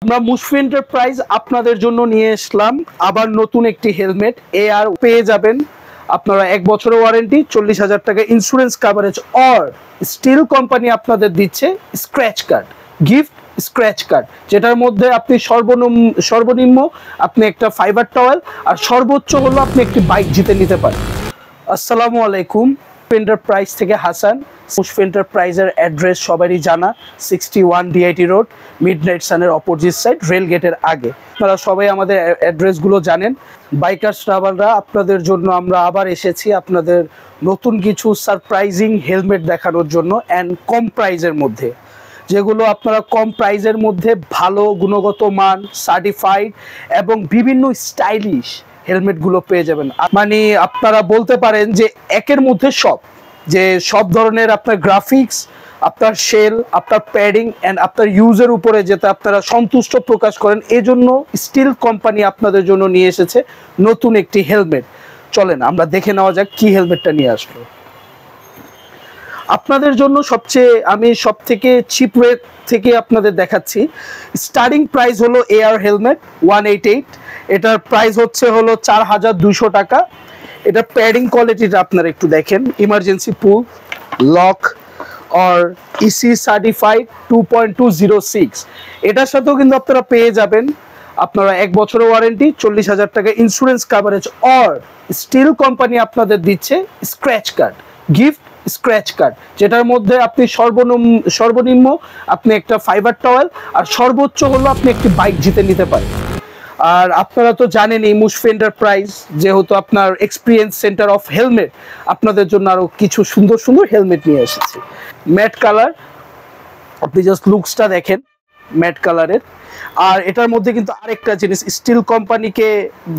আমরা মুশফি এন্টারপ্রাইজ আপনাদের জন্য নিয়ে আসলাম আবার নতুন একটি হেলমেট। এআর পেয়ে যাবেন আপনারা 1 বছরের ওয়ারেন্টি, 40,000 টাকা insurance coverage, or steel company আপনাদের দিচ্ছে scratch card, gift scratch card, যেটার মধ্যে আপনি সর্বনিম্ন আপনি একটা ফাইবার টাওয়েল আর সর্বোচ্চ হলো আপনি একটি বাইক জিতে নিতে পারেন। আসসালামু আলাইকুম, এন্টারপ্রাইজ থেকে হাসান। মুশফি এন্টারপ্রাইজের অ্যাড্রেস সবারই জানা, 61 ডিআইটি রোড, মিডনাইট সানের অপোজিট সাইড, রেল গেটের আগে। আপনারা সবাই আমাদের অ্যাড্রেসগুলো জানেন। বাইকার্স ট্রাভেলাররা আপনাদের জন্য আমরা আবার এসেছি আপনাদের নতুন কিছু সারপ্রাইজিং হেলমেট দেখানোর জন্য, অ্যান্ড কম প্রাইজের মধ্যে, যেগুলো আপনারা কম প্রাইজের মধ্যে ভালো গুণগত মান, সার্টিফাইড এবং বিভিন্ন স্টাইলিশ হেলমেটগুলো পেয়ে যাবেন। মানে আপনারা বলতে পারেন যে একের মধ্যে সব, যে সব ধরনের আপনার গ্রাফিক্স, আপনার শেল, আপনার প্যাডিং অ্যান্ড আপনার ইউজের উপরে যাতে আপনারা সন্তুষ্ট প্রকাশ করেন, এজন্য স্টিল কোম্পানি আপনাদের জন্য নিয়ে এসেছে নতুন একটি হেলমেট। চলেন আমরা দেখে নেওয়া যাক কি হেলমেটটা নিয়ে আসলো আপনাদের জন্য। আমি সব থেকে চিপ রেট থেকে আপনাদের দেখাচ্ছি। স্টার্টিং প্রাইস হলো এআর হেলমেট 188, এটার প্রাইস হলো 4,200 টাকা। এটা প্যাডিং কোয়ালিটিটা আপনারা একটু দেখেন, emergency pool, lock or EC certified 2.206। এটার সাথেও কিন্তু আপনারা পেয়ে যাবেন আপনারা 1 বছরের ওয়ারেন্টি, 40,000 টাকা insurance coverage, or steel company আপনাদের দিচ্ছে scratch card, gift scratch card, যেটার মধ্যে আপনি সর্বনিম্ন আপনি একটা ফাইবার টাওয়েল আর সর্বোচ্চ হলো আপনি একটি বাইক জিতে নিতে পারেন। আর আপনারা তো জানেনই মুশফি এন্টারপ্রাইজ যেহেতু আপনার এক্সপিরিয়েন্স সেন্টার অফ হেলমেট, আপনাদের জন্য আরো কিছু সুন্দর সুন্দর হেলমেট নিয়ে এসেছে। ম্যাট কালার, আপনি জাস্ট লুকসটা দেখেন ম্যাট কালারের। আর এটার মধ্যে কিন্তু আরেকটা জিনিস, স্টিল কোম্পানিকে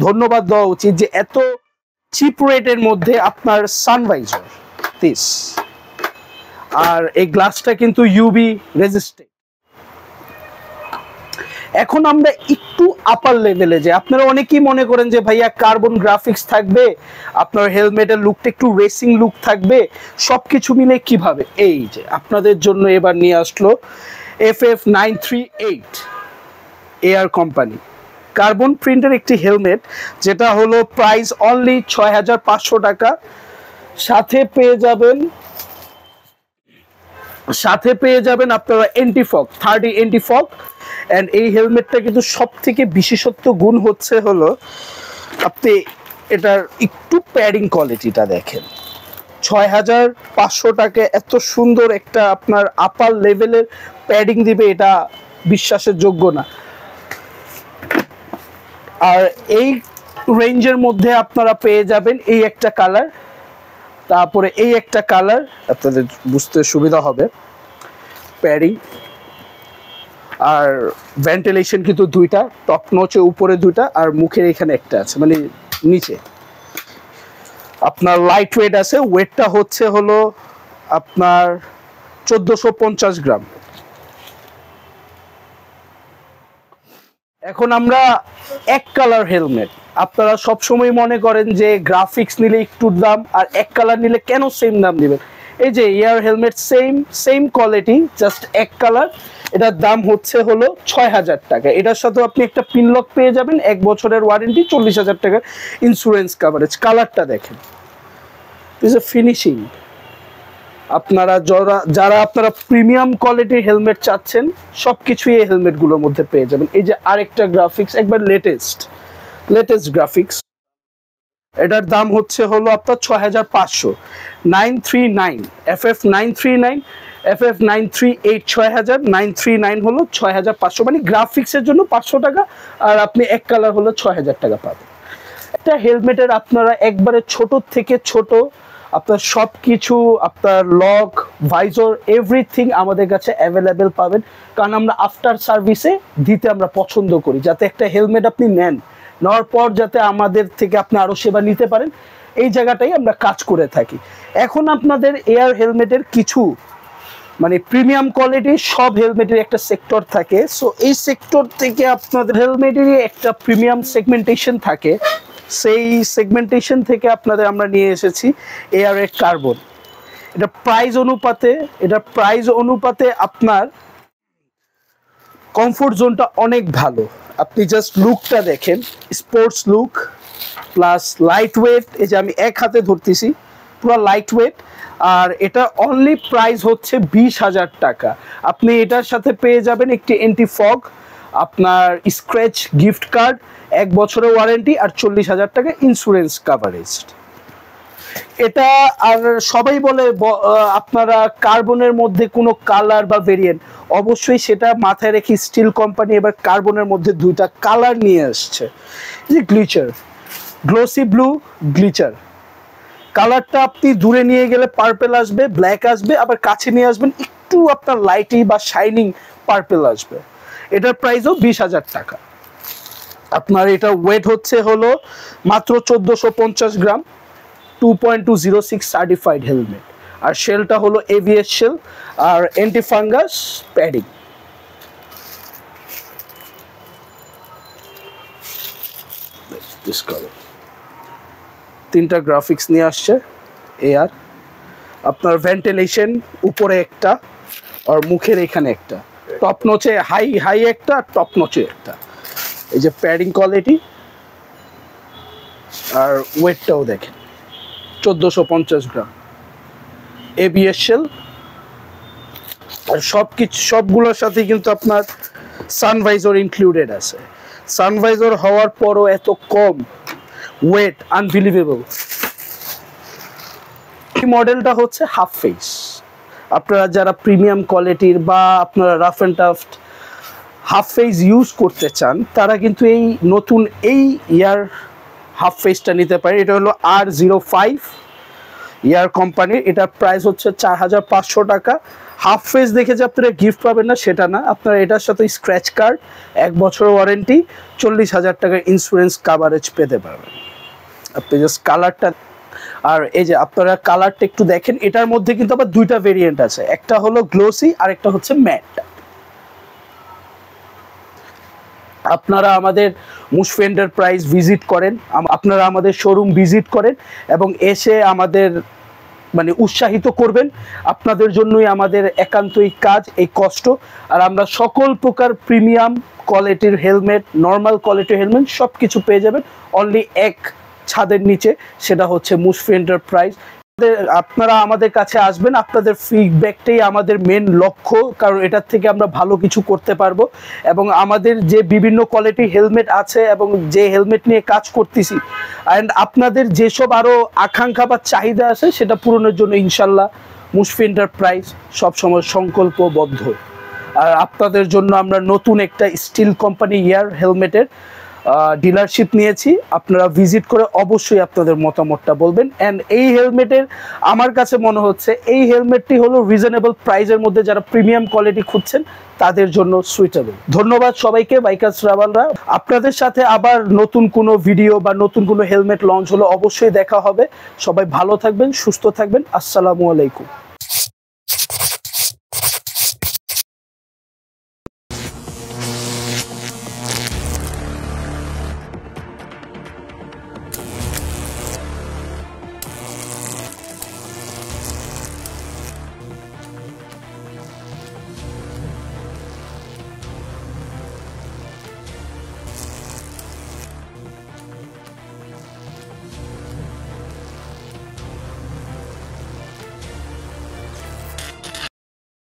ধন্যবাদ দেওয়া উচিত যে এত চিপ রেটের মধ্যে আপনার সানভাইজার দিস, আর এই গ্লাসটা কিন্তু ইউভি রেজিস্ট্যান্ট। এখন আমরা একটু আপার লেভেলে, যে আপনারা অনেকেই মনে করেন যে ভাইয়া কার্বন গ্রাফিক্স থাকবে, আপনার হেলমেটের লুকটা একটু রেসিং লুক থাকবে, সবকিছু মিলে কিভাবে, এই যে আপনাদের জন্য এবার নিয়ে আসলো FF938 এআর কোম্পানি কার্বন প্রিন্টের একটি হেলমেট, যেটা হলো প্রাইস অনলি 6,500 টাকা। সাথে পেয়ে যাবেন আপনারা এন্টিফগ 30 এন্টিফগ। অ্যান্ড এই হেলমেটটা কিন্তু সব থেকে বিশেষত্ব গুণ হলো আপনি এটার একটু প্যাডিং কোয়ালিটিটা দেখেন। 6,500 টাকা এত সুন্দর একটা আপনার আপার লেভেলের প্যাডিং দিবে, এটা বিশ্বাসের যোগ্য না। আর এই রেঞ্জের মধ্যে আপনারা পেয়ে যাবেন এই একটা কালার, তারপরে এই একটা কালার, আপনাদের বুঝতে সুবিধা হবে। প্যাডিং আর ভেন্টিলেশন কিন্তু দুইটা, টপ নচে উপরে দুইটা আর মুখের এখানে একটা আছে, মানে নিচে। আপনার লাইট ওয়েট আছে, ওয়েটটা হলো আপনার 1450 গ্রাম। এখন আমরা এক কালার হেলমেট, আপনারা সবসময় মনে করেন যে গ্রাফিক্স নিলে একটু দাম আর এক কালার নিলে কেন সেম দাম দিবেন। এই যে AR helmet same quality, just এক কালার, এটার দাম হলো 6,000 টাকা। এটার সাথে আপনি একটা পিনলক পেয়ে যাবেন, 1 বছরের ওয়ারেন্টি, 40,000 টাকা ইন্স্যুরেন্স কাভারেজ। কালারটা দেখেন, দিস এ ফিনিশিং। আপনারা যারা আপনারা প্রিমিয়াম কোয়ালিটির হেলমেট চাচ্ছেন, সবকিছুই এই হেলমেটগুলোর মধ্যে পেয়ে যাবেন। এই যে আরেকটা গ্রাফিক্স, একবার লেটেস্ট গ্রাফিক্স, এটার দাম হলো আপনার 6,500। 939 FF939 FF938 6,000, 939 হলো 6,500, মানে গ্রাফিক্সের জন্য 500 টাকা, আর আপনি এক কালার হলো 6,000 টাকা পাবেন। একটা হেলমেটের আপনারা একবারে ছোট থেকে ছোট আপনার সব কিছু, আপনার লক, ভাইজর, এভরিথিং আমাদের কাছে অ্যাভেলেবেল পাবেন। কারণ আমরা আফটার সার্ভিসে দিতে আমরা পছন্দ করি, যাতে একটা হেলমেট আপনি নেওয়ার পর যাতে আমাদের থেকে আপনি আরও সেবা নিতে পারেন, এই জায়গাটাই আমরা কাজ করে থাকি। এখন আপনাদের এআর হেলমেটের কিছু মানে প্রিমিয়াম কোয়ালিটির সব হেলমেটের একটা সেক্টর থাকে, সো এই সেক্টর থেকে আপনাদের হেলমেটেরই একটা প্রিমিয়াম সেগমেন্টেশন থাকে, সেই সেগমেন্টেশন থেকে আপনাদের আমরা নিয়ে এসেছি এআর কার্বন। এটা প্রাইস অনুপাতে আপনার কমফোর্ট জোনটা অনেক ভালো, আপনি জাস্ট লুকটা দেখেন, sports look plus light weight. এই যে আমি এক হাতে ধরতেছি, পুরো লাইট ওয়েট। আর এটা অনলি প্রাইস হচ্ছে 20,000 টাকা। আপনি এটার সাথে পেয়ে যাবেন একটি এন্টি ফগ, আপনার স্ক্র্যাচ গিফট কার্ড, 1 বছরের ওয়ারেন্টি আর 40,000 টাকা ইন্স্যুরেন্স কাভারেজ। এটা আর সবাই বলে আপনারা কার্বনের মধ্যে কোনো কালার বা ভেরিয়েন্ট, অবশ্যই সেটা মাথায় রেখে স্টিল কোম্পানি এবার কার্বনের মধ্যে 2টা কালার নিয়ে আসছে। যে গ্লিচার, গ্লোসি ব্লু গ্লিচার কালারটা আপনি দূরে নিয়ে গেলে পার্পেল আসবে, ব্ল্যাক আসবে, আবার কাছে নিয়ে আসবেন একটু আপনার লাইটি বা শাইনিং পার্পেল আসবে। এটার প্রাইসও 20,000 টাকা। আপনার এটা ওয়েট হলো মাত্র 1450 গ্রাম, 2.206 সার্টিফাইড হেলমেট। আর শেলটা হলো এভিএস শেল আর অ্যান্টি ফাঙ্গাস প্যাডিং। তিনটা গ্রাফিক্স নিয়ে আসছে এয়ার, আপনার ভেন্টিলেশন উপরে একটা আর মুখের এখানে একটা, টপ নচে হাই একটা, টপ নচে একটা। এই যে প্যাডিং কোয়ালিটি আর ওয়েটটাও দেখেন 1450 গ্রাম, এবিএস শেল। আর সবগুলোর সাথে কিন্তু আপনার সানভাইজর ইনক্লুডেড আছে। সানভাইজর হওয়ার পরও এত কম ওয়েট, আনবিলিভেবল। এই মডেলটা হচ্ছে হাফ ফেস। আপনারা যারা প্রিমিয়াম কোয়ালিটির বা আপনারা rough and tough half face use করতে চান, তারা কিন্তু এই নতুন এই ইয়ার হাফ ফেসটা নিতে পারে। এটা হলো R05 ইয়ার কোম্পানির, এটার প্রাইস হচ্ছে 4,500 টাকা। হাফ ফেস দেখে যে আপনারা গিফট পাবেন না সেটা না, আপনারা এটার সাথে স্ক্র্যাচ কার্ড, 1 বছর ওয়ারেন্টি, 40,000 টাকার ইন্স্যুরেন্স কাভারেজ পেতে পারবেন। আপনি জাস্ট কালারটা, আর এই যে আপনারা কালারটা একটু দেখেন, এটার মধ্যে কিন্তু আবার 2টা ভেরিয়েন্ট আছে, একটা হলো গ্লোসি আর একটা হচ্ছে ম্যাট। আপনারা আমাদের মুশফি এন্টারপ্রাইজ ভিজিট করেন, আপনারা আমাদের শোরুম ভিজিট করেন এবং এসে আমাদের উৎসাহিত করবেন। আপনাদের জন্যই আমাদের একান্তই কাজ, এই কষ্ট। আর আমরা সকল প্রকার প্রিমিয়াম কোয়ালিটির হেলমেট, নর্মাল কোয়ালিটির হেলমেট সব কিছু পেয়ে যাবেন অনলি এক ছাদের নিচে, সেটা হচ্ছে মুশফি এন্টারপ্রাইজ। আপনারা আমাদের কাছে আসবেন, আপনাদের ফিডব্যাকটাই আমাদের মেন লক্ষ্য, কারণ এটার থেকে আমরা ভালো কিছু করতে পারবো। এবং আমাদের যে বিভিন্ন কোয়ালিটির হেলমেট আছে এবং যে হেলমেট নিয়ে কাজ করতেছি, অ্যান্ড আপনাদের যেসব আরও আকাঙ্ক্ষা বা চাহিদা আছে সেটা পূরণের জন্য ইনশাল্লাহ মুশফি এন্টারপ্রাইজ সবসময় সংকল্পবদ্ধ। আর আপনাদের জন্য আমরা নতুন একটা স্টিল কোম্পানি ইয়ার হেলমেটের ডিলারশিপ নিয়েছি, আপনারা ভিজিট করে অবশ্যই আপনাদের মতামতটা বলবেন। অ্যান্ড এই হেলমেটের আমার কাছে মনে হচ্ছে এই হেলমেটটি হলো রিজনেবল প্রাইসের মধ্যে, যারা প্রিমিয়াম কোয়ালিটি খুঁজছেন তাদের জন্য সুইটেবল। ধন্যবাদ সবাইকে, বাইকার্স ট্রাভেলরা। আপনাদের সাথে আবার নতুন কোনো ভিডিও বা নতুন কোনো হেলমেট লঞ্চ হলো অবশ্যই দেখা হবে। সবাই ভালো থাকবেন, সুস্থ থাকবেন। আসসালামু আলাইকুম।